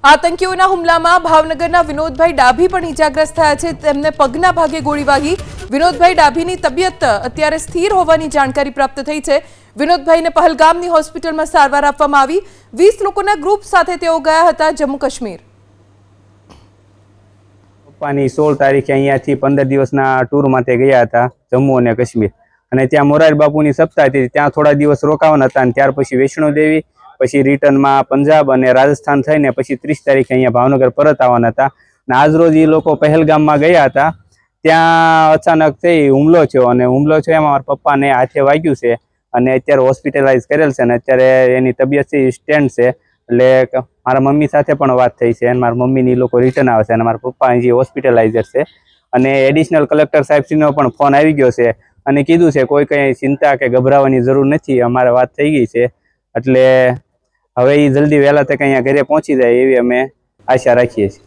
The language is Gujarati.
આતંકીઓના હુમલામાં ભાવનગરના વિનોદભાઈ ડાભી પણ ઇજાગ્રસ્ત થયા છે। તેમને પગના ભાગે ગોળી વાગી। વિનોદભાઈ ડાભીની તબિયત અત્યારે સ્થિર હોવાની જાણકારી પ્રાપ્ત થઈ છે। વિનોદભાઈને પહલગામની હોસ્પિટલમાં સારવાર આપવામાં આવી। 20 લોકોના ગ્રુપ સાથે તેઓ ગયા હતા જમ્મુ કાશ્મીર। પપ્પાની 16 તારીખે અહીંયાથી 15 દિવસના ટૂર માટે ગયા હતા જમ્મુ અને કાશ્મીર, અને ત્યાં મોરારી બાપુની સપ્તાહ હતી, ત્યાં થોડા દિવસ રોકાવાના હતા, અને ત્યાર પછી વૈષ્ણોદેવી, પછી રિટર્નમાં પંજાબ અને રાજસ્થાન થઈને પછી 30 તારીખે અહીંયા ભાવનગર પરત આવવાના હતા। અને આજ રોજ એ લોકો પહેલગામમાં ગયા હતા, ત્યાં અચાનક થઈ હુમલો થયો, અને હુમલો થયો એમાં મારા પપ્પાને હાથે વાગ્યું છે, અને અત્યારે હોસ્પિટલાઇઝ કરેલ છે, અને અત્યારે એની તબિયત સ્ટેન્ડ છે। એટલે મારા મમ્મી સાથે પણ વાત થઈ છે, અને મારા મમ્મીની લોકો રિટર્ન આવે છે, અને મારા પપ્પા હજી હોસ્પિટલાઇઝર છે, અને એડિશનલ કલેક્ટર સાહેબશ્રીનો પણ ફોન આવી ગયો છે, અને કીધું છે કોઈ કંઈ ચિંતા કે ગભરાવાની જરૂર નથી, અમારે વાત થઈ ગઈ છે, એટલે હવે એ જલ્દી વહેલા તક અહીંયા ઘરે પહોંચી જાય એવી અમે આશા રાખીએ છીએ।